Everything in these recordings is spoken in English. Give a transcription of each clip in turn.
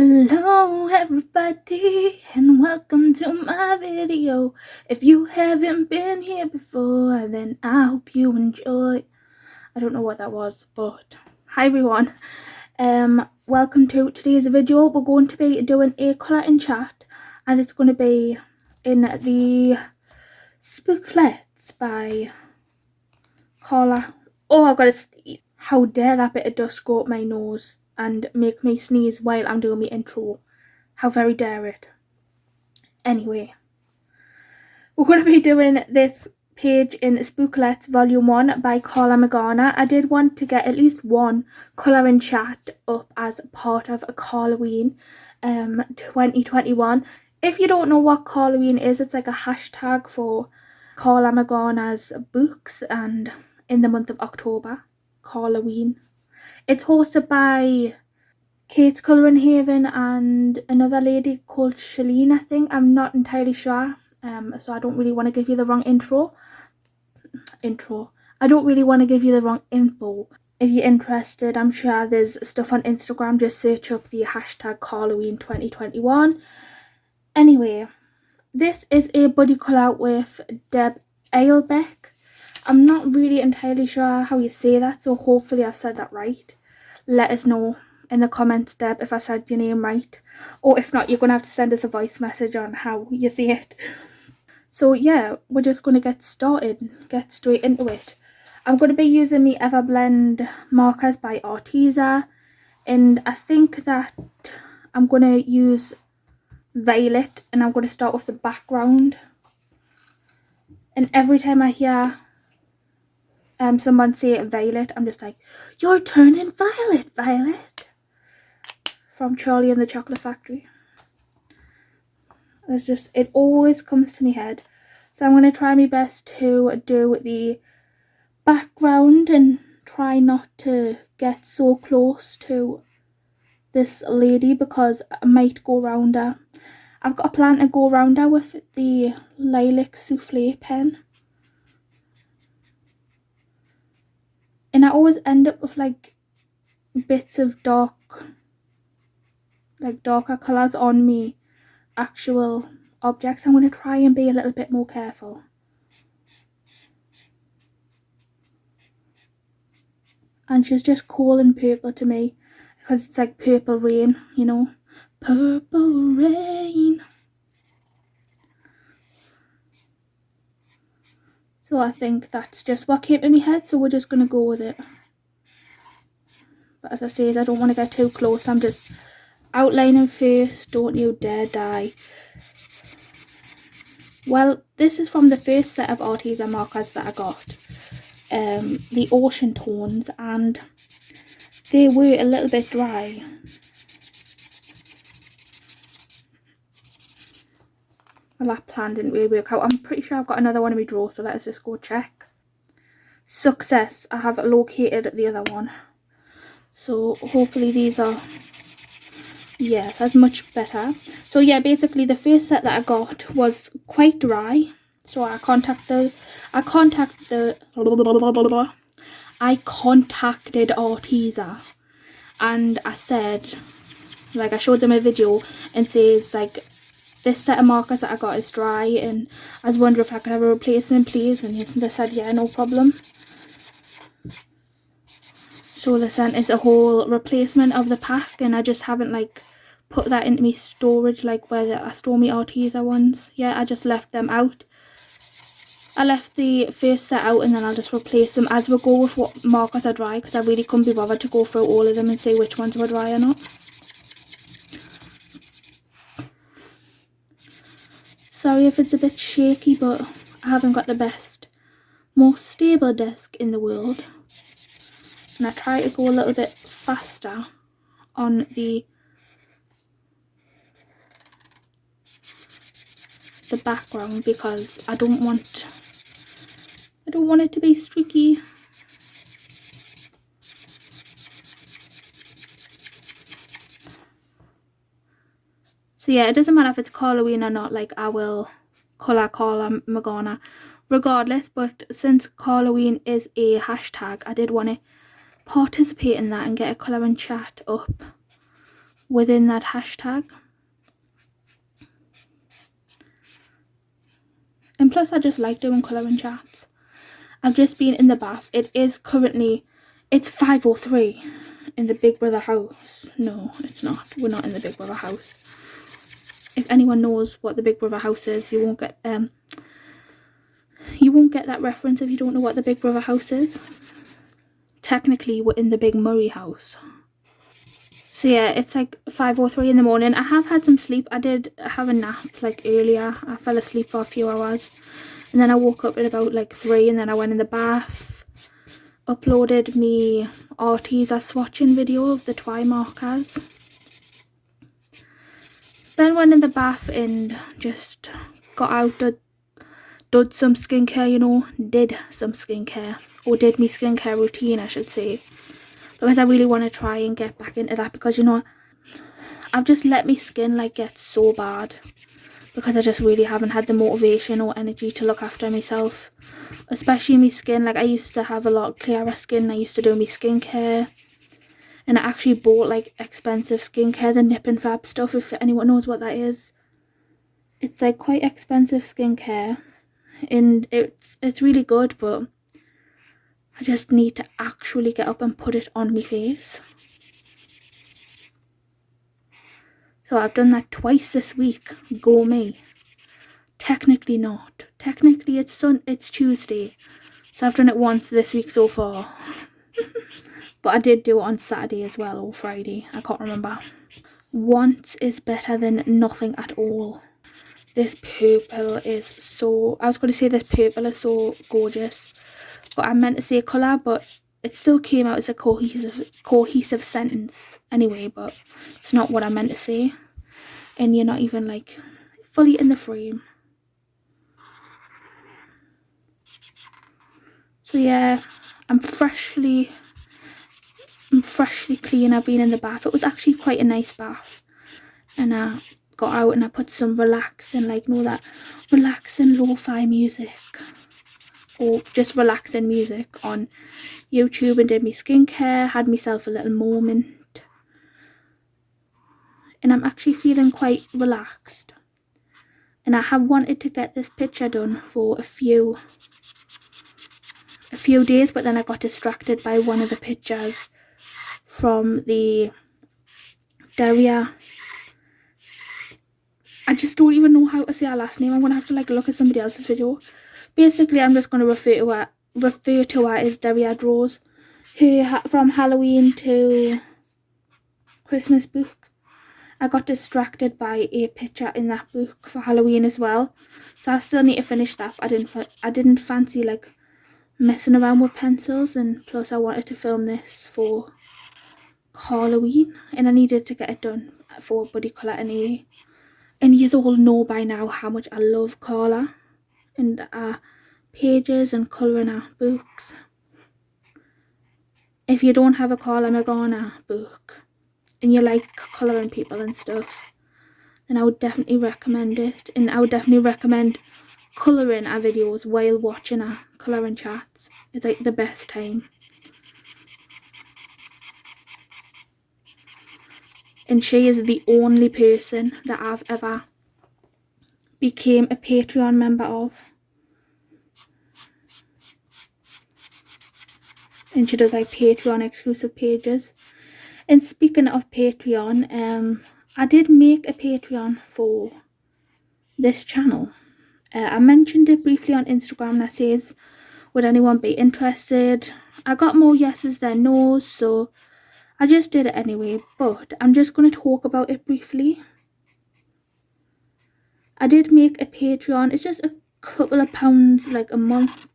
Hello everybody and welcome to my video. If you haven't been here before, then I hope you enjoy. I don't know what that was, but hi everyone. Welcome to today's video. We're going to be doing a collaring chat and it's going to be in the Spooklettes by Karla. Oh, I gotta sneeze. How dare that bit of dust go up my nose and make me sneeze while I'm doing my intro. How very dare it. Anyway, we're going to be doing this page in Spooklettes Volume 1 by Karla Magana. I did want to get at least one colouring chat up as part of a Halloween 2021. If you don't know what Halloween is, it's like a hashtag for Karla Magana's books, and in the month of October, Halloween. It's hosted by Kate's Colouring Haven and another lady called Shalene, I think. I'm not entirely sure. So I don't really want to give you the wrong intro. I don't really want to give you the wrong info. If you're interested, I'm sure there's stuff on Instagram. Just search up the hashtag Halloween 2021. Anyway, this is a buddy colour with Deb Eilbeck. I'm not really entirely sure how you say that, so hopefully I've said that right. Let us know in the comments, Deb, if I said your name right, or if not, you're gonna have to send us a voice message on how you say it. So yeah, we're just gonna get started, get straight into it. I'm gonna be using the Everblend markers by Arteza, and I think that I'm gonna use Violet, and I'm gonna start with the background. And every time I hear someone say Violet, I'm just like, you're turning violet, Violet, from Charlie and the Chocolate Factory. It's just, it always comes to my head. So I'm going to try my best to do the background and try not to get so close to this lady because I might go round her. I've got a plan to go round her with the lilac souffle pen. And I always end up with like bits of darker colours on me actual objects. I'm going to try and be a little bit more careful. And she's just calling purple to me because it's like purple rain, you know. Purple rain. So I think that's just what came to my head, so we're just going to go with it. But as I say, I don't want to get too close. I'm just outlining first. Don't you dare die. Well, this is from the first set of Arteza markers that I got. The ocean tones, and they were a little bit dry. Well, that plan didn't really work out. I'm pretty sure I've got another one in my drawer, so let's just go check. Success. I have located the other one. So hopefully these are, yes, that's much better. So yeah, basically the first set that I got was quite dry. So I contacted Arteza and I said, like, I showed them a video and says like, this set of markers that I got is dry and I was wondering if I could have a replacement please, and they said yeah, no problem. So they sent us a whole replacement of the pack, and I just haven't like put that into my storage like where I store my Arteza ones. Yeah, I just left them out. I left the first set out and then I'll just replace them as we go with what markers are dry, because I really couldn't be bothered to go through all of them and see which ones were dry or not. Sorry if it's a bit shaky, but I haven't got the best, most stable desk in the world. And I try to go a little bit faster on the background because I don't want it to be streaky. So yeah, it doesn't matter if it's Halloween or not, like I will colour Karla Magana regardless, but since Halloween is a hashtag, I did want to participate in that and get a colouring chat up within that hashtag. And plus I just like doing colouring chats. I've just been in the bath. It's 5:03 in the Big Brother house. No, it's not. We're not in the Big Brother house. If anyone knows what the Big Brother house is, you won't get that reference if you don't know what the Big Brother house is. Technically, we're in the Big Murray house. So yeah, it's like 5:03 in the morning. I have had some sleep. I did have a nap like earlier. I fell asleep for a few hours. And then I woke up at about like 3, and then I went in the bath. Uploaded me Artie's swatching video of the Twi markers. Then went in the bath and just got out, did some skincare, you know, did some skincare. Or did me skincare routine, I should say. Because I really want to try and get back into that, because, you know, I've just let my skin like get so bad. Because I just really haven't had the motivation or energy to look after myself. Especially my skin. Like, I used to have a lot clearer skin. I used to do my skincare. And I actually bought like expensive skincare, the Nip and Fab stuff, if anyone knows what that is. It's like quite expensive skincare. And it's really good, but I just need to actually get up and put it on my face. So I've done that twice this week. Go me. Technically not. Technically it's Tuesday. So I've done it once this week so far. But I did do it on Saturday as well, or Friday. I can't remember. Once is better than nothing at all. This purple is so... I was going to say this purple is so gorgeous. But I meant to say colour, but it still came out as a cohesive sentence anyway, but it's not what I meant to say. And you're not even like fully in the frame. So yeah, I'm freshly clean. I've been in the bath. It was actually quite a nice bath. And I got out and I put some relaxing, like, you know, that relaxing lo-fi music. Or just relaxing music on YouTube, and did my skincare, had myself a little moment. And I'm actually feeling quite relaxed. And I have wanted to get this picture done for a few days, but then I got distracted by one of the pictures from the Andrea. I just don't even know how to say her last name. I'm going to have to like look at somebody else's video. Basically, I'm just going to refer to her as Andrea Draws. Her from Halloween to Christmas book. I got distracted by a picture in that book for Halloween as well. So I still need to finish that. I didn't fancy like messing around with pencils, and plus I wanted to film this for Halloween, and I needed to get it done for Buddy Colour anyway. And you all know by now how much I love Karla and our pages and colouring our books. If you don't have a Karla Magana book and you like colouring people and stuff, then I would definitely recommend it. And I would definitely recommend colouring our videos while watching our colouring chats. It's like the best time. And she is the only person that I've ever became a Patreon member of. And she does like Patreon exclusive pages. And speaking of Patreon, I did make a Patreon for this channel. I mentioned it briefly on Instagram that says, would anyone be interested? I got more yeses than no's, so I just did it anyway, but I'm just going to talk about it briefly. I did make a Patreon. It's just a couple of pounds like a month,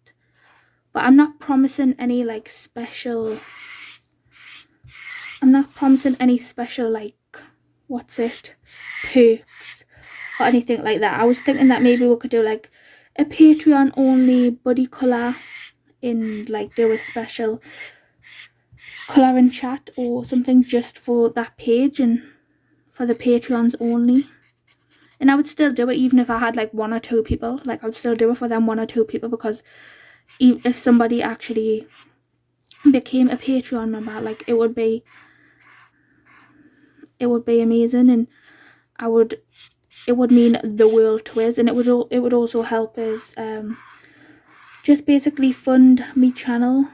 but I'm not promising any like special, like, what's it, perks or anything like that. I was thinking that maybe we could do like a Patreon only Buddy Colour, and like do a special colouring chat or something just for that page and for the Patreons only. And I would still do it even if I had like 1 or 2 people. Like, I would still do it for them 1 or 2 people, because if somebody actually became a Patreon member, like, it would be it would be amazing, and it would mean the world to us, and it would also help us just basically fund me channel.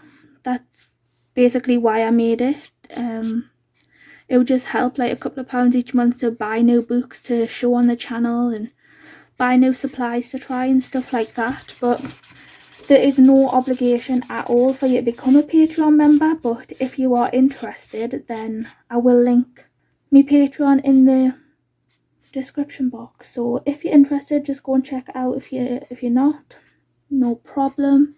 That's basically why I made it. It would just help, like a couple of pounds each month to buy new books to show on the channel and buy new supplies to try and stuff like that. But there is no obligation at all for you to become a Patreon member, but if you are interested, then I will link my Patreon in the description box. So if you're interested, just go and check it out. If you're not, no problem.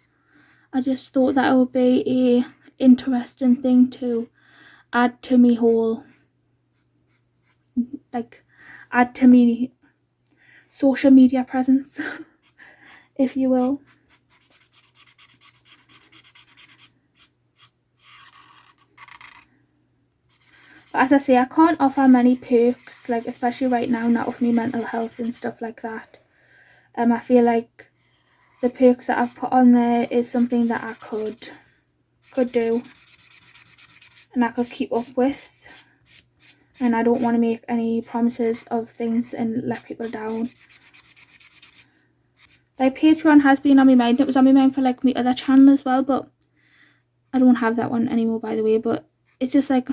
I just thought that it would be a interesting thing to add to me whole, like, add to me social media presence, if you will. But as I say, I can't offer many perks, like especially right now, not with me mental health and stuff like that. I feel like the perks that I've put on there is something that I could do and I could keep up with. And I don't want to make any promises of things and let people down. Like Patreon has been on my mind. It was on my mind for like my other channel as well, but I don't have that one anymore, by the way. But it's just like,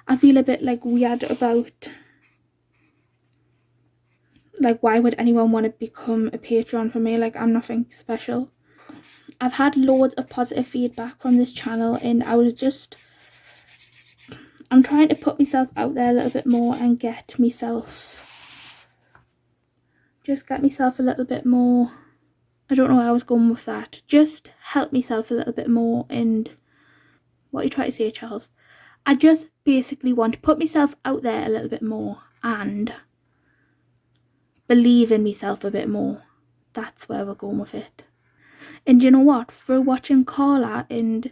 I feel a bit like weird about, like, why would anyone want to become a Patreon for me? Like, I'm nothing special. I've had loads of positive feedback from this channel, and I'm trying to put myself out there a little bit more and get myself a little bit more, I don't know where I was going with that, just help myself a little bit more. And what are you trying to say, Charles? I just basically want to put myself out there a little bit more and believe in myself a bit more. That's where we're going with it. And you know what, through watching Karla and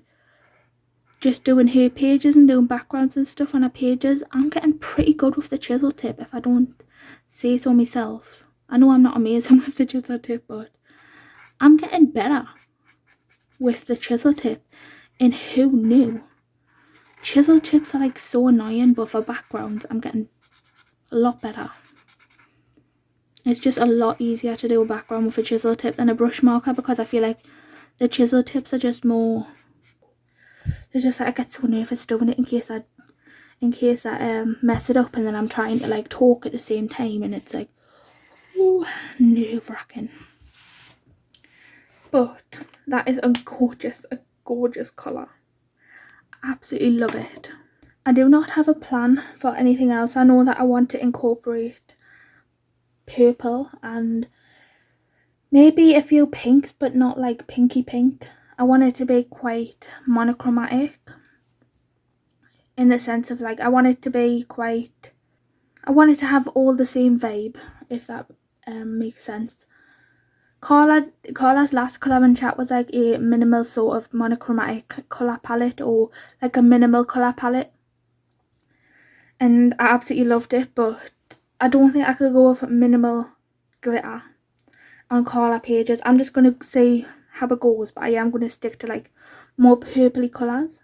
just doing her pages and doing backgrounds and stuff on her pages, I'm getting pretty good with the chisel tip, if I don't say so myself. I know I'm not amazing with the chisel tip, but I'm getting better with the chisel tip. And who knew? Chisel tips are like so annoying, but for backgrounds I'm getting a lot better. It's just a lot easier to do a background with a chisel tip than a brush marker, because I feel like the chisel tips are just more, it's just like I get so nervous doing it in case I mess it up, and then I'm trying to like talk at the same time, and it's like, ooh, nerve-wracking. But that is a gorgeous colour. Absolutely love it. I do not have a plan for anything else. I know that I want to incorporate purple and maybe a few pinks, but not like pinky pink. I want it to be quite monochromatic, in the sense of like, I want it to have all the same vibe, if that makes sense. Karla's last collab and chat was like a minimal sort of monochromatic colour palette, or like a minimal colour palette, and I absolutely loved it. But I don't think I could go with minimal glitter on Karla pages. I'm just going to see how it goes, but I am going to stick to like more purpley colours.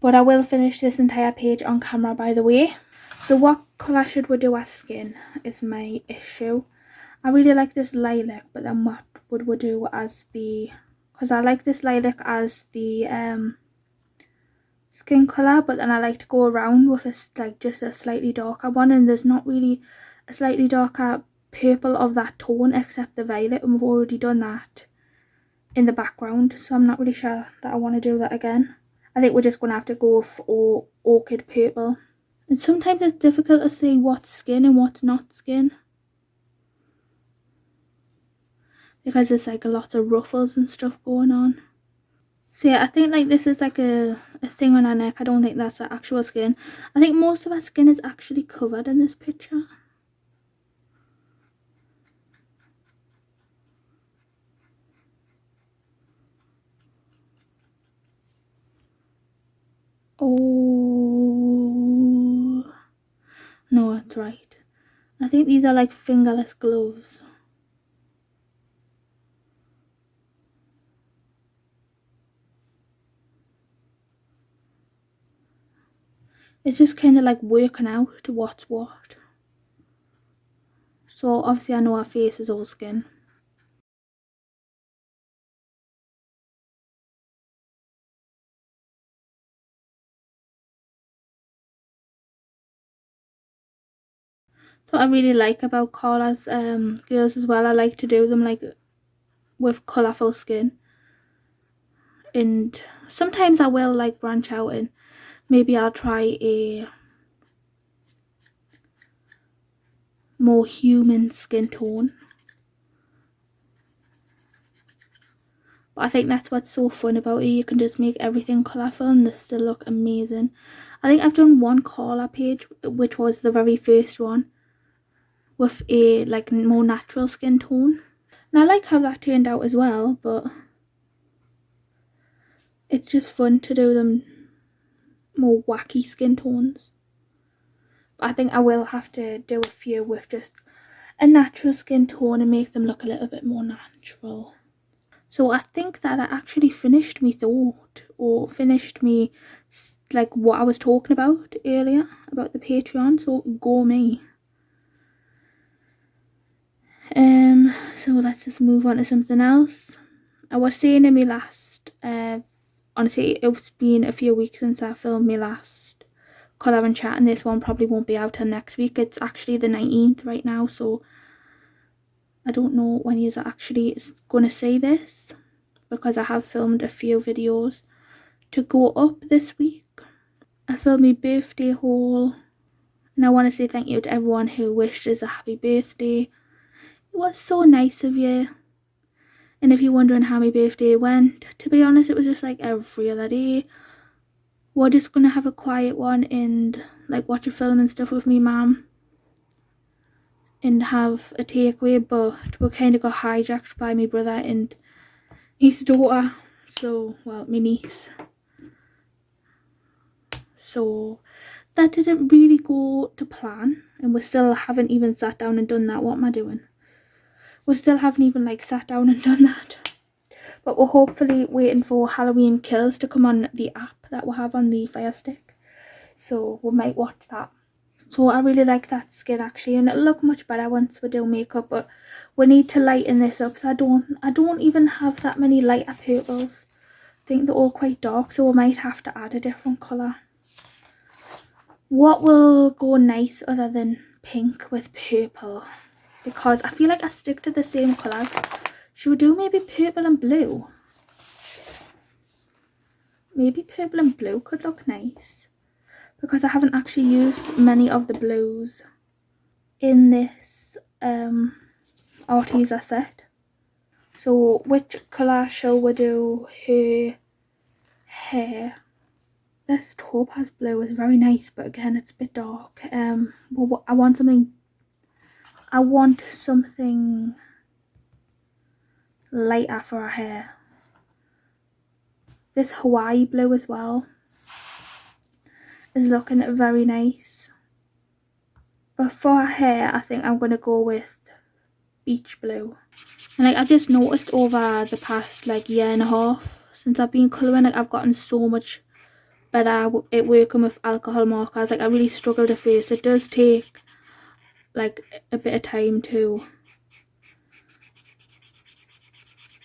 But I will finish this entire page on camera, by the way. So what colour should we do as skin is my issue. I really like this lilac, but then what would we do as the, because I like this lilac as the skin colour, but then I like to go around with just a slightly darker one, and there's not really a slightly darker purple of that tone except the violet, and we've already done that in the background, so I'm not really sure that I want to do that again. I think we're just going to have to go for orchid purple. And sometimes it's difficult to see what's skin and what's not skin, because there's like a lot of ruffles and stuff going on. So yeah, I think like this is like a thing on her neck. I don't think that's the actual skin. I think most of her skin is actually covered in this picture. Oh no, that's right. I think these are like fingerless gloves. It's just kind of like working out what's what. So obviously I know our face is all skin. What I really like about Karla's girls as well, I like to do them like with colourful skin. And sometimes I will like branch out and maybe I'll try a more human skin tone. But I think that's what's so fun about it. You can just make everything colourful and they still look amazing. I think I've done one Karla page, which was the very first one, with a like more natural skin tone. And I like how that turned out as well, but it's just fun to do them more wacky skin tones. But I think I will have to do a few with just a natural skin tone and make them look a little bit more natural. So I think that I actually finished me thought, or finished me like what I was talking about earlier about the Patreon. So go me. So let's just move on to something else. I was saying in my last honestly it's been a few weeks since I filmed my last collab and chat, and this one probably won't be out till next week. It's actually the 19th right now, so I don't know when you're actually going to see this, because I have filmed a few videos to go up this week. I filmed my birthday haul, and I want to say thank you to everyone who wished us a happy birthday. It was so nice of you. And if you're wondering how my birthday went, to be honest, it was just like every other day. We're just going to have a quiet one and like watch a film and stuff with me mum and have a takeaway, but we kind of got hijacked by my brother and his daughter, so, well, my niece. So that didn't really go to plan, and we still haven't even sat down and done that. What am I doing? We still haven't even like sat down and done that. But we're hopefully waiting for Halloween Kills to come on the app that we have on the Fire Stick. So we might watch that. So I really like that skin actually, and it'll look much better once we do makeup, but we need to lighten this up. So I don't even have that many lighter purples. I think they're all quite dark, so we might have to add a different colour. What will go nice other than pink with purple? Because I feel like I stick to the same colours. Should we do maybe purple and blue? Maybe purple and blue could look nice, because I haven't actually used many of the blues in this Arteza set. So which colour shall we do her hair? This topaz blue is very nice, but again it's a bit dark. Well, I want something lighter for her hair. This Hawaii blue as well is looking very nice. But for her hair, I think I'm going to go with beach blue. And like, I've just noticed over the past like year and a half since I've been colouring, like I've gotten so much better at working with alcohol markers. Like I really struggled at first. It does take like a bit of time to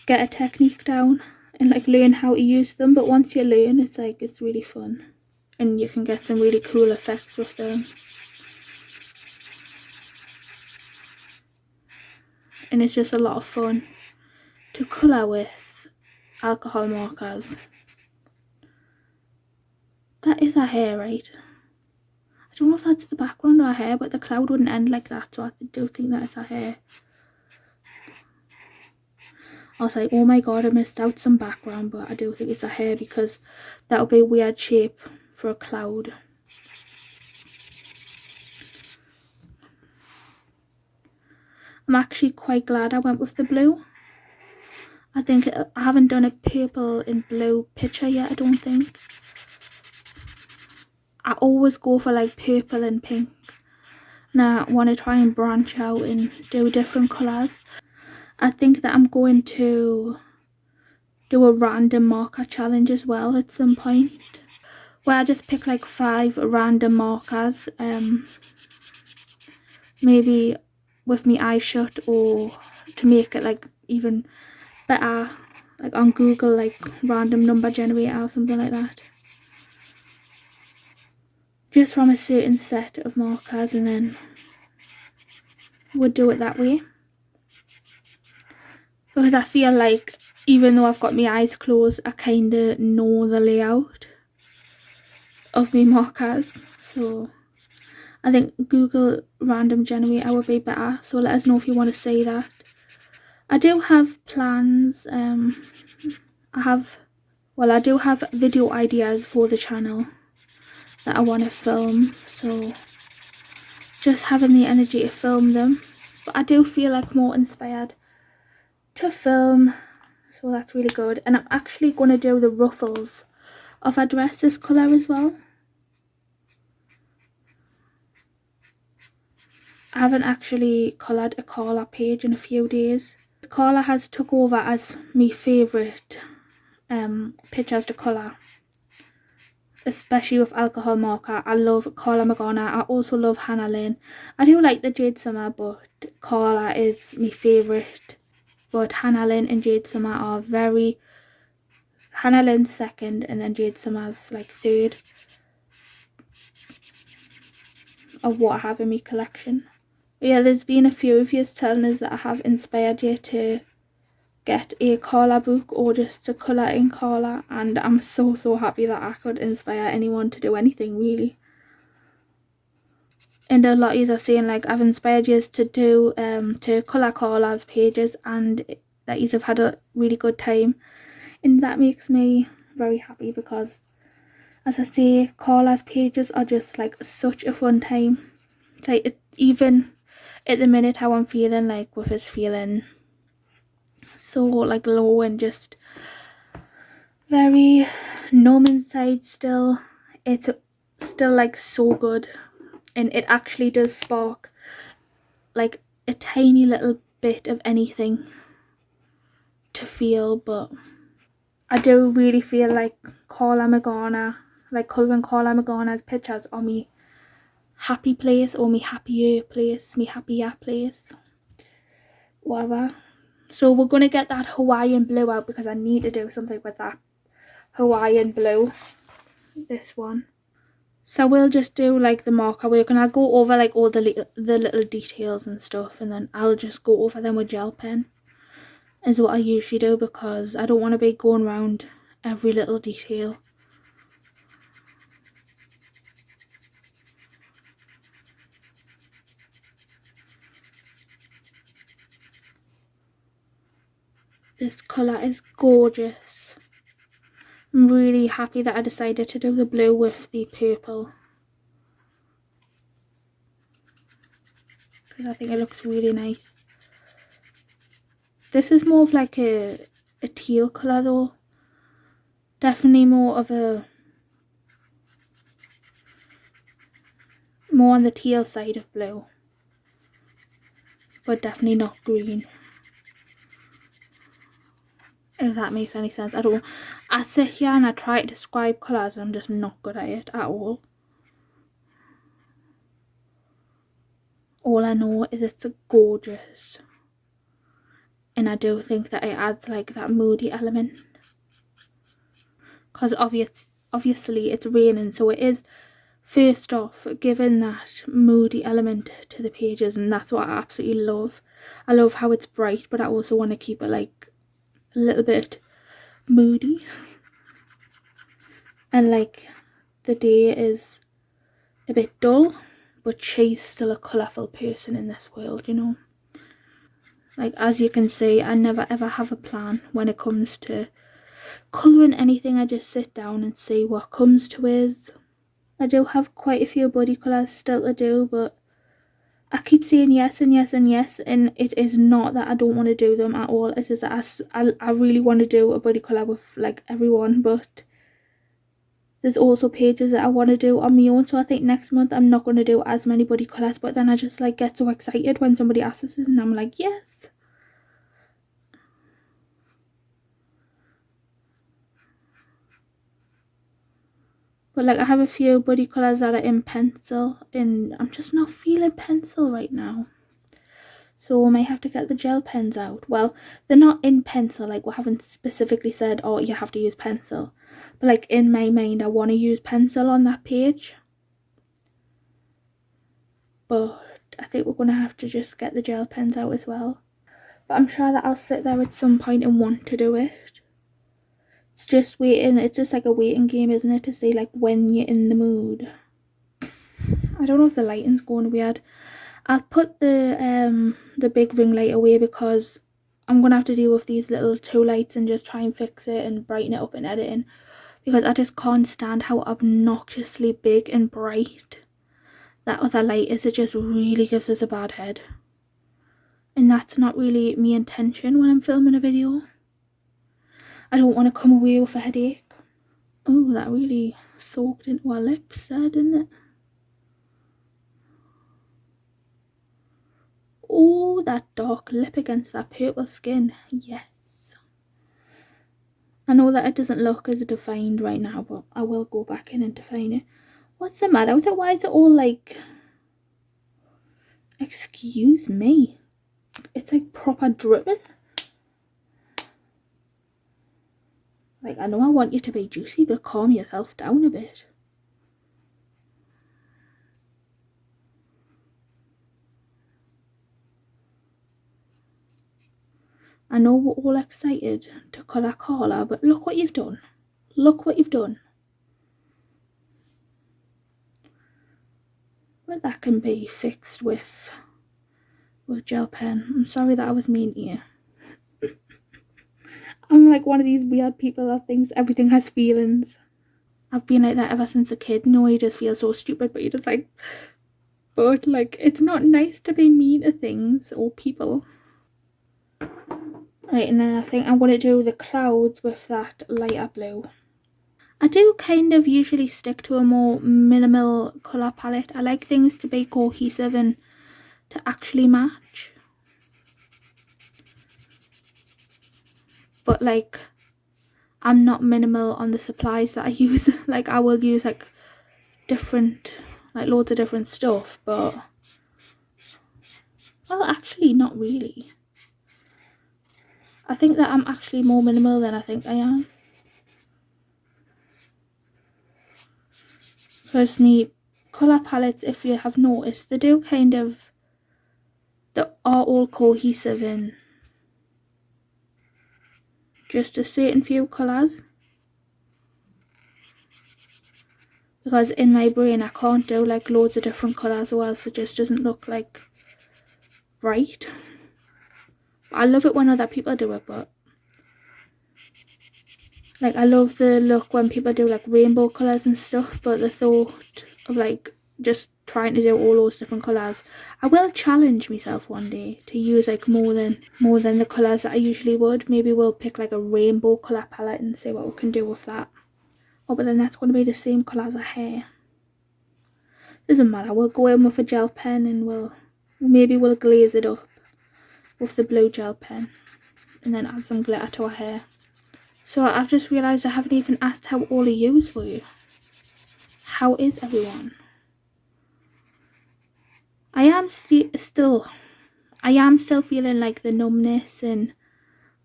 get a technique down and like learn how to use them, but once you learn, it's like it's really fun and you can get some really cool effects with them. And it's just a lot of fun to colour with alcohol markers. That is her hair, right? I don't know if that's the background or her hair, but the cloud wouldn't end like that, so I do think that it's her hair. I was like, oh my god, I missed out some background, but I do think it's her hair, because that would be a weird shape for a cloud. I'm actually quite glad I went with the blue. I think I haven't done a purple and blue picture yet, I don't think. I always go for like purple and pink. And I want to try and branch out and do different colours. I think that I'm going to do a random marker challenge as well at some point. where I just pick like 5 random markers, maybe with my eyes shut, or to make it like even better, like on Google, like random number generator or something like that, just from a certain set of markers, and then would do it that way, because I feel like even though I've got my eyes closed, I kind of know the layout of my markers. So I think Google random generator would be better, so let us know if you want to see that. I do have plans. I do have video ideas for the channel that I want to film, so just having the energy to film them. But I do feel like more inspired to film, so that's really good. And I'm actually going to do the ruffles of our dress this colour as well. I haven't actually coloured a Karla page in a few days. Karla has took over as my favourite pictures to colour, especially with alcohol marker. I love Karla Magana. I also love Hannah Lynn. I do like the Jade Summer, but Karla is my favourite. But Hannah Lynn and Jade Summer are very... Hannah Lynn's second, and then Jade Summer's like third of what I have in my collection. But yeah, there's been a few of you telling us that I have inspired you to get a Karla book or just to colour in Karla, and I'm so happy that I could inspire anyone to do anything really. And a lot of you are saying like I've inspired you to do to colour Karla's pages, and that you have had a really good time, and that makes me very happy, because as I say, Karla's pages are just like such a fun time. It's like even at the minute how I'm feeling, like with us feeling so like low and just very numb inside still, it's still like so good, and it actually does spark like a tiny little bit of anything to feel. But I do really feel like Karla Magana, like colouring Karla Magana's pictures are me happy place, or me happier place, me happier place, whatever. So we're gonna get that Hawaiian blue out, because I need to do something with that Hawaiian blue, this one. So we'll just do like the marker work, and I'll go over like all the little details and stuff, and then I'll just go over them with gel pen, is what I usually do, because I don't want to be going around every little detail. This colour is gorgeous. I'm really happy that I decided to do the blue with the purple, because I think it looks really nice. This is more of like a teal colour though. Definitely more on the teal side of blue, but definitely not green, if that makes any sense. I sit here and I try to describe colours, and I'm just not good at it at all. All I know is it's gorgeous, and I do think that it adds like that moody element, because obviously it's raining, so it is first off giving that moody element to the pages, and that's what I absolutely love. I love how it's bright, but I also want to keep it like a little bit moody, and like the day is a bit dull, but she's still a colourful person in this world, you know. Like, as you can see, I never ever have a plan when it comes to colouring anything. I just sit down and see what comes to us. I do have quite a few body colours still to do, but I keep saying yes and yes and yes, and it is not that I don't want to do them at all. It is that I really want to do a body colour with like everyone, but there's also pages that I want to do on my own. So I think next month I'm not going to do as many body colours, but then I just like get so excited when somebody asks us, and I'm like, yes. But like I have a few buddy colours that are in pencil, and I'm just not feeling pencil right now. So I might have to get the gel pens out. Well, they're not in pencil, like we haven't specifically said, oh, you have to use pencil. But like in my mind, I want to use pencil on that page. But I think we're going to have to just get the gel pens out as well. But I'm sure that I'll sit there at some point and want to do it. It's just waiting, it's just like a waiting game, isn't it, to see like when you're in the mood. I don't know if the lighting's going weird. I've put the big ring light away because I'm gonna have to deal with these little 2 lights and just try and fix it and brighten it up in editing, because I just can't stand how obnoxiously big and bright that other light is. It just really gives us a bad head, and that's not really my intention when I'm filming a video. I don't want to come away with a headache. Oh, that really soaked into our lips there, didn't it? Oh, that dark lip against that purple skin. Yes. I know that it doesn't look as defined right now, but I will go back in and define it. What's the matter with it? Why is it all like... Excuse me. It's like proper dripping. Like, I know I want you to be juicy, but calm yourself down a bit. I know we're all excited to colour Karla, but look what you've done. Look what you've done. But that can be fixed with gel pen. I'm sorry that I was mean to you. I'm like one of these weird people that thinks everything has feelings. I've been like that ever since a kid. No, you just feel so stupid, but you're just like... But like, it's not nice to be mean to things or people. Right, and then I think I'm going to do the clouds with that lighter blue. I do kind of usually stick to a more minimal colour palette. I like things to be cohesive and to actually match. But like, I'm not minimal on the supplies that I use. Like, I will use like different, like loads of different stuff, but... Well, actually, not really. I think that I'm actually more minimal than I think I am. Because me colour palettes, if you have noticed, they do kind of... They are all cohesive in just a certain few colours. Because in my brain I can't do like loads of different colours or else it just doesn't look like right. I love it when other people do it, but like I love the look when people do like rainbow colours and stuff, but the thought of like just trying to do all those different colours, I will challenge myself one day to use like more than the colours that I usually would. Maybe we'll pick like a rainbow colour palette and see what we can do with that. Oh, but then that's going to be the same colour as her hair. Doesn't matter, we'll go in with a gel pen and we'll glaze it up with the blue gel pen and then add some glitter to our hair. So I've just realised I haven't even asked how all of yous were. How is everyone? I am still feeling like the numbness and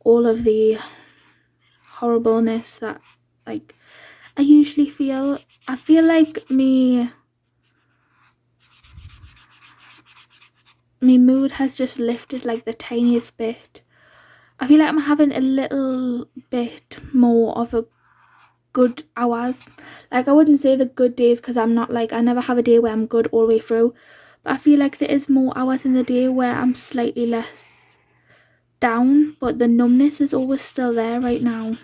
all of the horribleness that like I usually feel. I feel like my mood has just lifted like the tiniest bit. I feel like I'm having a little bit more of a good hours. Like, I wouldn't say the good days because I'm not like, I never have a day where I'm good all the way through. But I feel like there is more hours in the day where I'm slightly less down. But the numbness is always still there right now.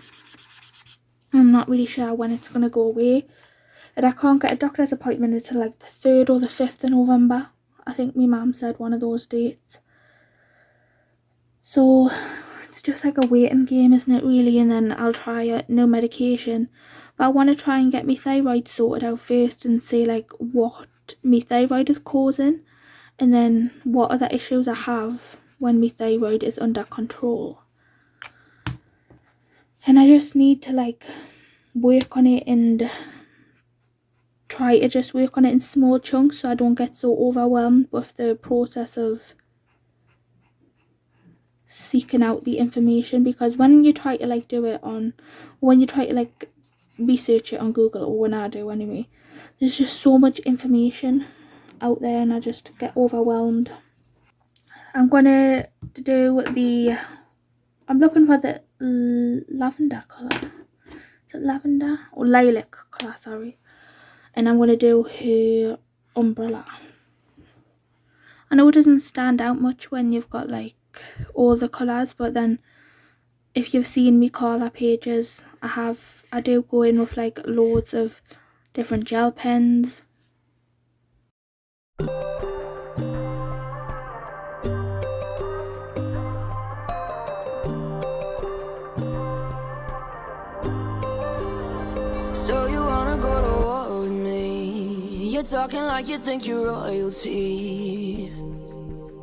I'm not really sure when it's going to go away. And I can't get a doctor's appointment until like the 3rd or the 5th of November. I think my mum said one of those dates. So it's just like a waiting game, isn't it, really? And then I'll try it, no medication. But I want to try and get my thyroid sorted out first and see like what my thyroid is causing. And then what other issues I have when my thyroid is under control. And I just need to like work on it and try to just work on it in small chunks so I don't get so overwhelmed with the process of seeking out the information, because when you try to like do it on, when you try to like research it on Google, or when I do anyway, there's just so much information out there and I just get overwhelmed. I'm gonna do the, I'm looking for the lavender colour. Is it lavender? Or lilac colour, sorry. And I'm gonna do her umbrella. I know it doesn't stand out much when you've got like all the colours, but then if you've seen me Karla pages, I do go in with like loads of different gel pens. So you wanna go to war with me? You're talking like you think you're royalty.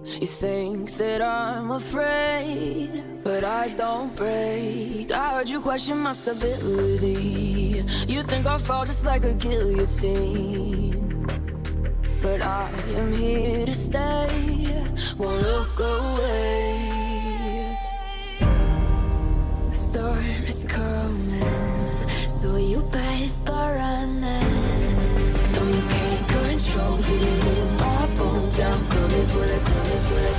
You think that I'm afraid, but I don't break. I heard you question my stability. You think I'll fall just like a guillotine, but I am here to stay, won't look away. The storm is coming, so you better start running. No, you can't control, feel it in my bones. I'm coming for the, coming for the.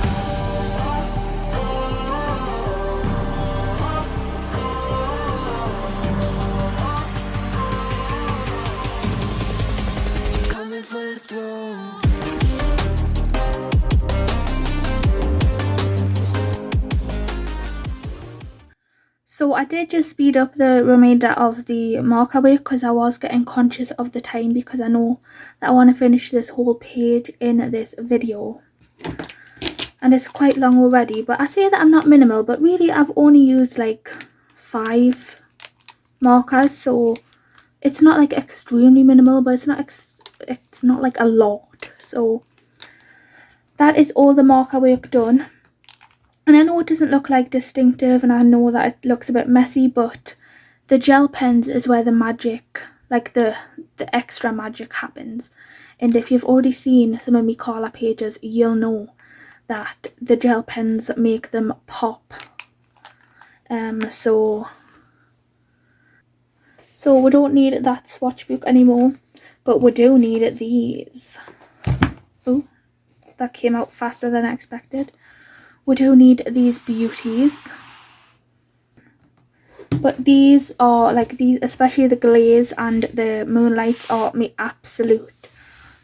Coming for the throne. So I did just speed up the remainder of the marker work because I was getting conscious of the time, because I know that I want to finish this whole page in this video. And it's quite long already, but I say that I'm not minimal, but really I've only used like 5 markers, so it's not like extremely minimal, but it's not like a lot. So that is all the marker work done. And I know it doesn't look like distinctive, and I know that it looks a bit messy, but the gel pens is where the magic, like the extra magic happens. And if you've already seen some of me Karla pages, you'll know that the gel pens make them pop. So we don't need that swatch book anymore, but we do need these. Oh, that came out faster than I expected. We do need these beauties, but these are like, these, especially the glaze and the moonlights, are my absolute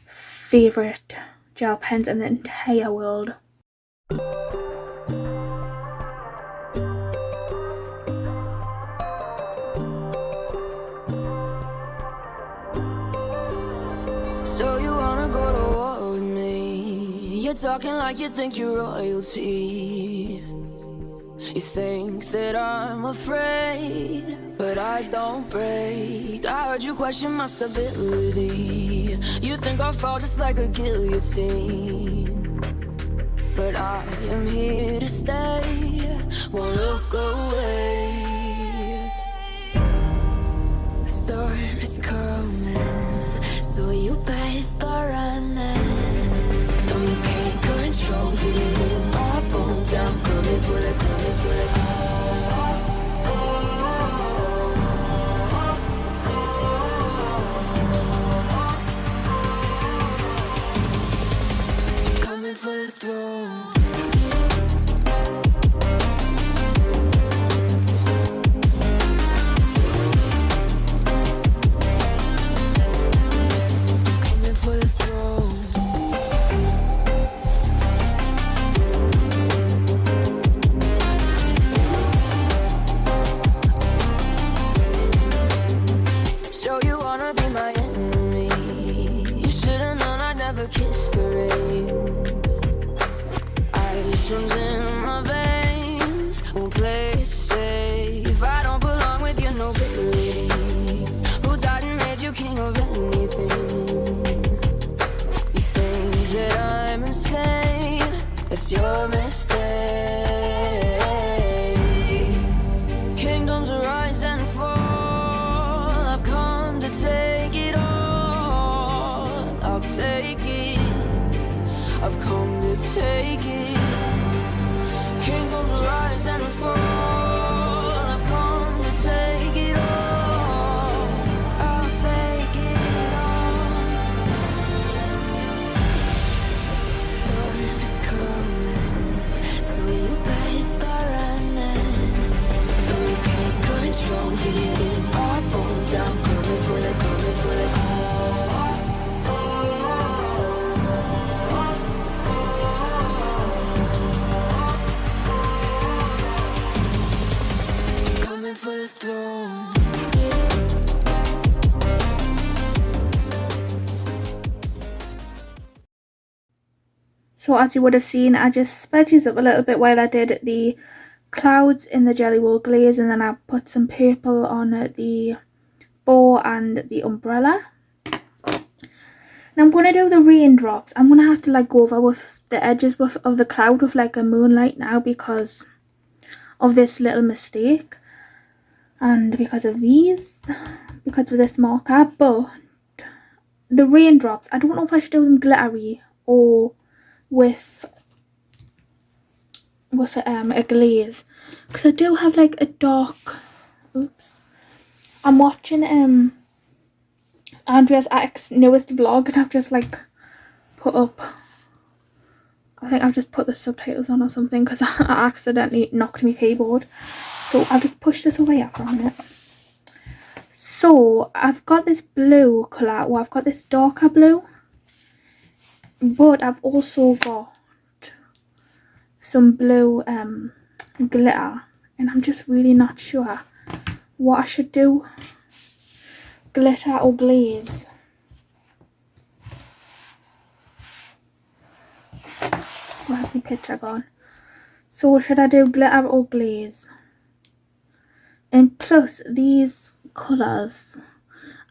favourite gel pens in the entire world. So you wanna go to war with me? You're talking like you think you're royalty. You think that I'm afraid, but I don't break. I heard you question my stability. You think I'll fall just like a guillotine, but I am here to stay, won't look away. The storm is coming, so you better start running. No, you can't control, feel it in my bones. I'm coming for the, coming for the. Coming for the throne. Kiss the rain. Ice runs in my veins. Won't play it safe. I don't belong with your nobility. Who died and made you king of anything? You think that I'm insane? That's your mistake. Kingdoms rise and fall. I've come to take it all. take it. I've come to take it. Kingdoms rise and fall. I've come to take it all. I'll take it all. Storm is coming, so you better start running. We can't control it in our bones. I'm coming for the, coming for the. For the throne. So as you would have seen, I just sped these up a little bit while I did the clouds in the jelly roll glaze, and then I put some purple on the bow and the umbrella. Now I'm going to do the raindrops. I'm going to have to like go over with the edges of the cloud with like a moonlight now because of this little mistake. And because of this marker, but the raindrops, I don't know if I should do them glittery or with a glaze, because I do have like a dark, I'm watching Andrea's newest vlog, and I've just like I think I've just put the subtitles on or something because I accidentally knocked my keyboard. So I'll just push this away from it. So I've got this blue colour, or I've got this darker blue, but I've also got some blue glitter, and I'm just really not sure what I should do, glitter or glaze. Where's the picture gone? So should I do glitter or glaze? And plus these colours,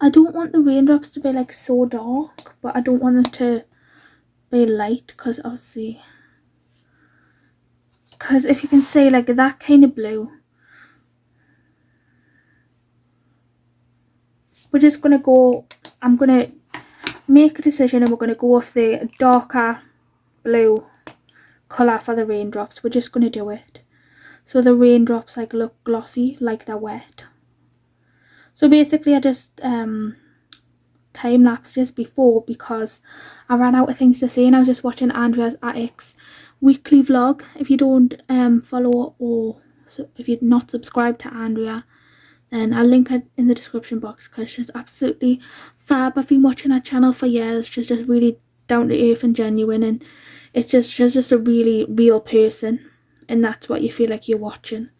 I don't want the raindrops to be like so dark, but I don't want them to be light, because obviously, because if you can see like that kind of blue, we're just going to go, I'm going to make a decision and we're going to go with the darker blue colour for the raindrops. We're just going to do it so the raindrops like look glossy, like they're wet. So basically I just time-lapsed this before because I ran out of things to say, and I was just watching Andrea's Attic's weekly vlog. If you don't follow, or if you're not subscribed to Andrea, then I'll link her in the description box, because she's absolutely fab. I've been watching her channel for years. She's just really down to earth and genuine, and she's just a really real person, and that's what you feel like you're watching.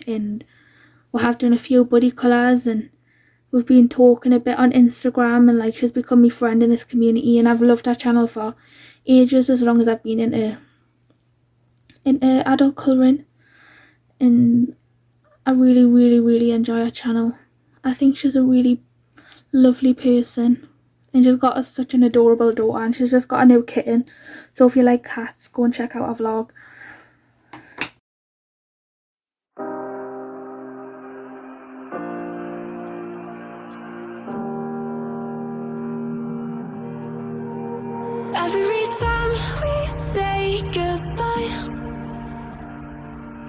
And we have done a few buddy colours, and we've been talking a bit on Instagram, and like she's become my friend in this community, and I've loved her channel for ages, as long as I've been into adult colouring, and I really enjoy her channel. I think she's a really lovely person, and she's got such an adorable daughter, and she's just got a new kitten. So if you like cats, go and check out her vlog. Every time we say goodbye,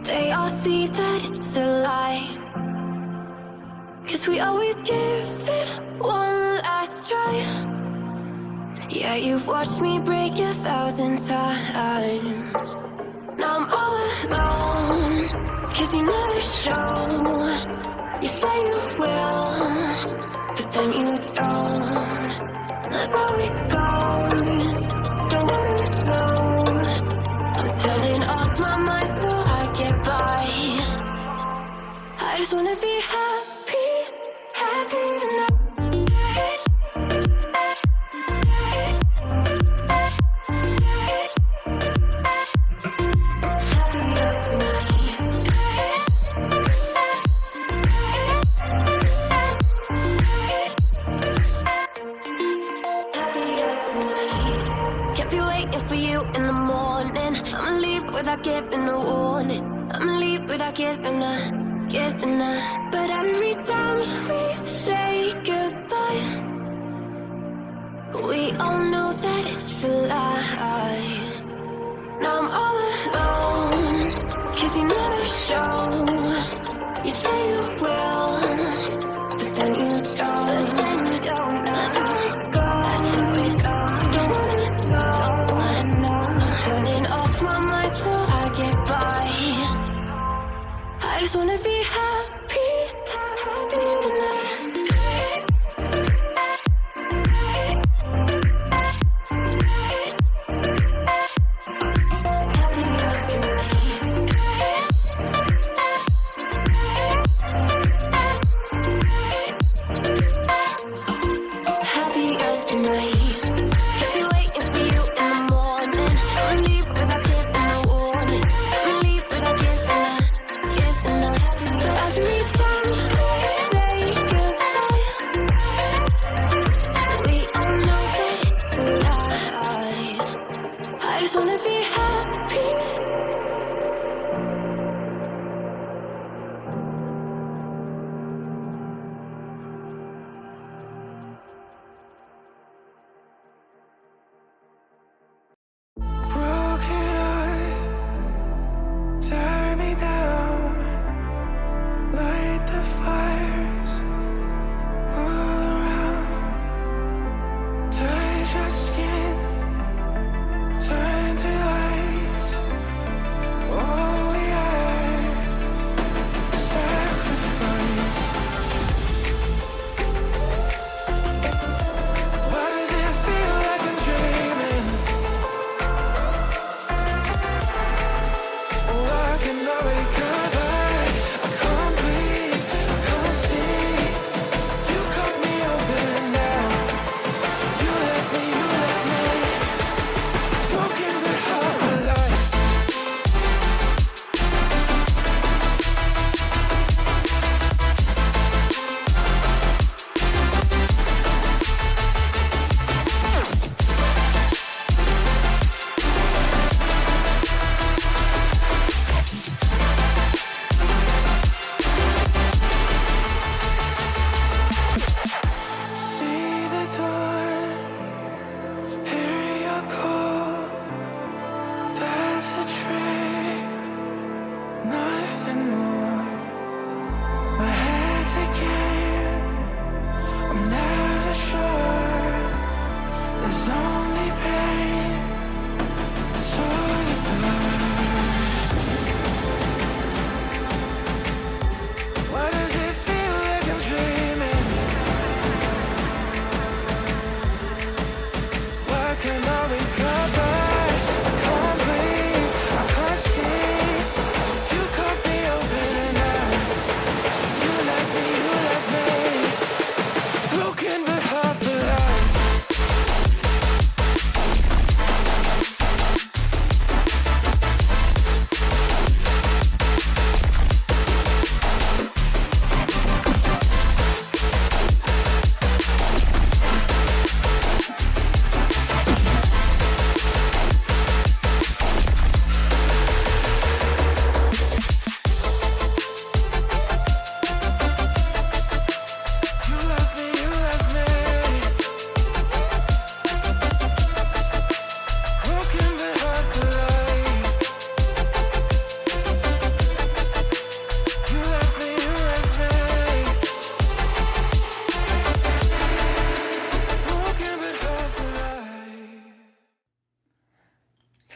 they all see that it's a lie. 'Cause we always give it one last try. Yeah, you've watched me break 1,000 times. Now I'm all alone, 'cause you never show. You say you will, but then you don't. That's how it goes. Don't wanna know. I'm turning off my mind so I get by. I just wanna be happy, happy tonight. Without giving a warning, I'ma leave without giving a. But every time we say goodbye,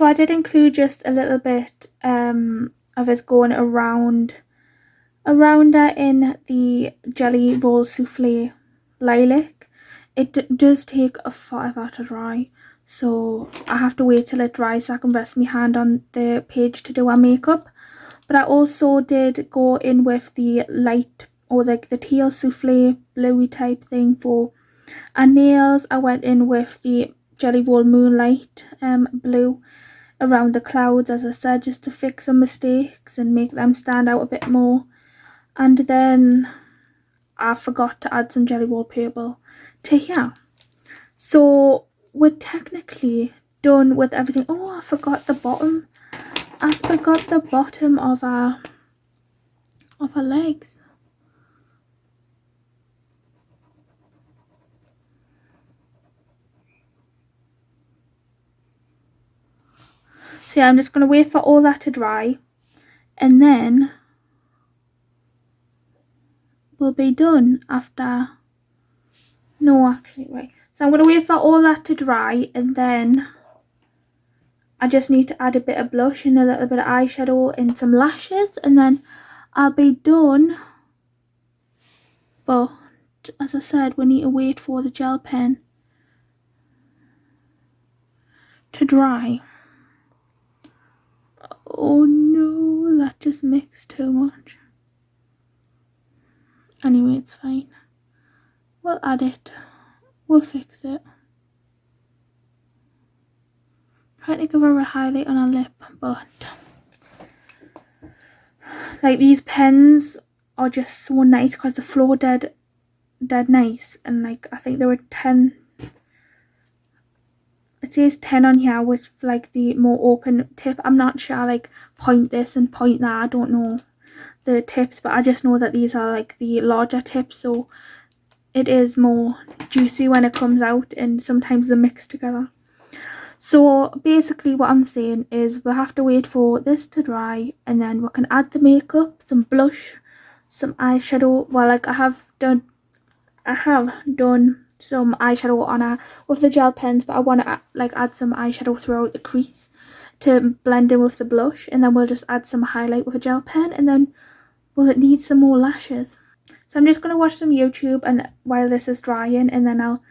So I did include just a little bit of it going around her in the jelly roll souffle lilac. It does take a forever to dry, so I have to wait till it dries so I can rest my hand on the page to do our makeup. But I also did go in with the light, or like the teal souffle bluey type thing for our nails. I went in with the jelly roll moonlight blue around the clouds, as I said, just to fix some mistakes and make them stand out a bit more. And then I forgot to add some jelly roll purple to here. So we're technically done with everything. Oh, I forgot the bottom. I forgot the bottom of our legs. So yeah, I'm just going to wait for all that to dry, and then we'll be done after. No, actually, right. So I'm going to wait for all that to dry, and then I just need to add a bit of blush and a little bit of eyeshadow and some lashes, and then I'll be done. But as I said, we need to wait for the gel pen to dry. Oh no, that just mixed too much. Anyway, it's fine. We'll add it. We'll fix it. Trying to give her a highlight on her lip, but like these pens are just so nice because the flow dead nice, and like I think there were 10. It says 10 on here with like the more open tip. I'm not sure, like point this and point that. I don't know the tips, but I just know that these are like the larger tips, so it is more juicy when it comes out, and sometimes they're mixed together. So basically what I'm saying is we'll have to wait for this to dry, and then we can add the makeup, some blush, some eyeshadow. Well, like I have done some eyeshadow on her with the gel pens, but I want to like add some eyeshadow throughout the crease to blend in with the blush, and then we'll just add some highlight with a gel pen, and then we'll need some more lashes. So I'm just going to watch some YouTube and while this is drying, and then I'll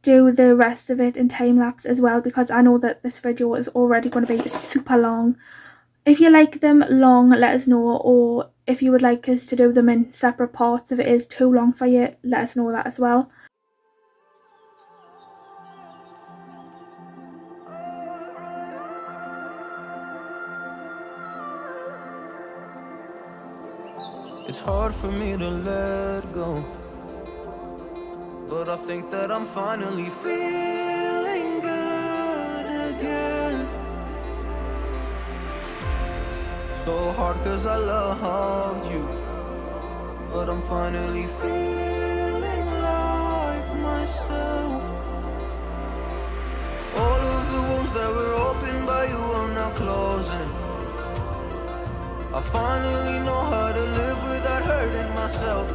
do the rest of it in time lapse as well, because I know that this video is already going to be super long. If you like them long, let us know, or if you would like us to do them in separate parts, if it is too long for you, let us know that as well. It's hard for me to let go, but I think that I'm finally feeling good again. So hard cause I loved you, but I'm finally feeling like myself. All of the wounds that were opened by you are now closing. I finally know how to live without hurting myself.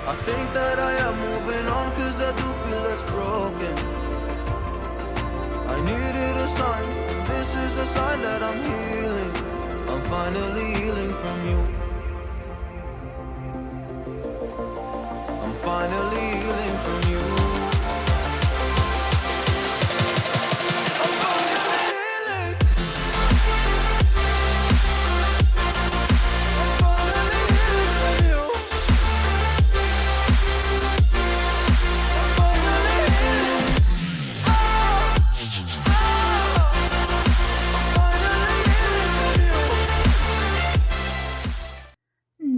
I think that I am moving on cause I do feel less broken. I needed a sign, this is a sign that I'm healing. I'm finally healing from you. I'm finally healing from you.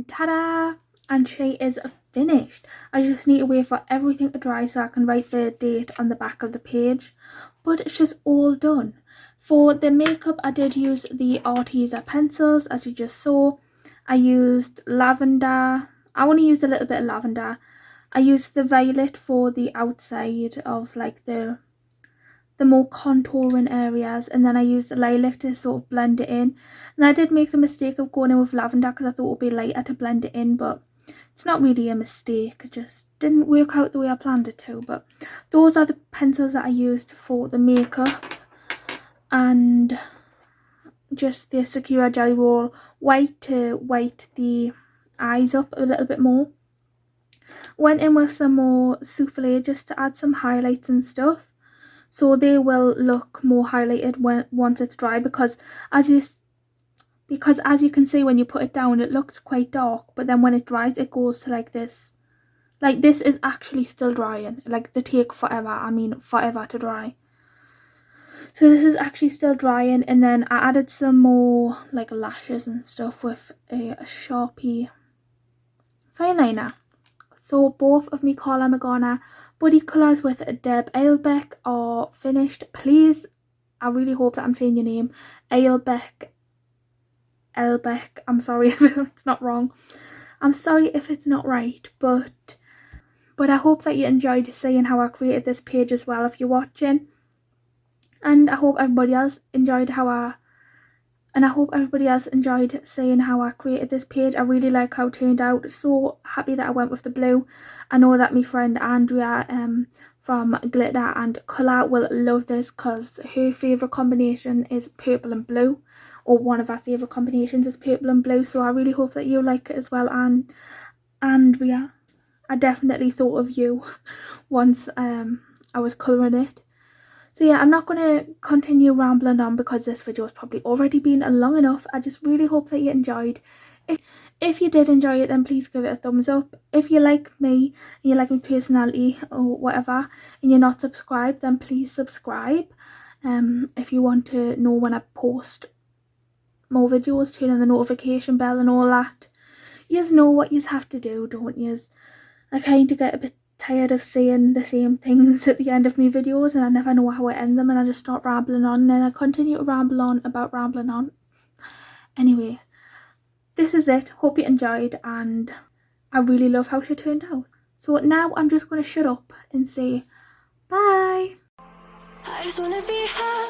Ta-da! And she is finished. I just need to wait for everything to dry so I can write the date on the back of the page, but she's all done. For the makeup, I did use the Arteza pencils, as you just saw. I used lavender. I only used a little bit of lavender. I used the violet for the outside of like the more contouring areas, and then I used the lilac to sort of blend it in. And I did make the mistake of going in with lavender because I thought it would be lighter to blend it in, but it's not really a mistake, it just didn't work out the way I planned it to. But those are the pencils that I used for the makeup. and just the Secura Jelly Roll white to white the eyes up a little bit more. Went in with some more souffle just to add some highlights and stuff, so they will look more highlighted once it's dry, because as you can see, when you put it down it looks quite dark, but then when it dries it goes to like this. Like, this is actually still drying. Like, they take forever to dry. So this is actually still drying, and then I added some more like lashes and stuff with a Sharpie fine liner. So both of me Karla Magana body colours with Deb Eilbeck are finished. Please, I really hope that I'm saying your name, Eilbeck. I'm sorry if it's not wrong. I'm sorry if it's not right, but I hope that you enjoyed seeing how I created this page as well if you're watching. And I hope everybody else enjoyed seeing how I created this page. I really like how it turned out. So happy that I went with the blue. I know that my friend Andrea from Glitter and Colour will love this, because her favourite combination is purple and blue, or one of our favourite combinations is purple and blue. So I really hope that you like it as well. And Andrea, I definitely thought of you once I was colouring it. So yeah, I'm not going to continue rambling on because this video has probably already been long enough. I just really hope that you enjoyed. If you did enjoy it, then please give it a thumbs up. If you like me and you like my personality or whatever, and you're not subscribed, then please subscribe. If you want to know when I post more videos, turn on the notification bell and all that. Yous know what yous have to do, don't yous? I kind of get a bit tired of saying the same things at the end of my videos, and I never know how I end them, and I just start rambling on, and then I continue to ramble on about rambling on. Anyway, this is it. Hope you enjoyed, and I really love how she turned out. So now I'm just going to shut up and say bye. I just wanna be high.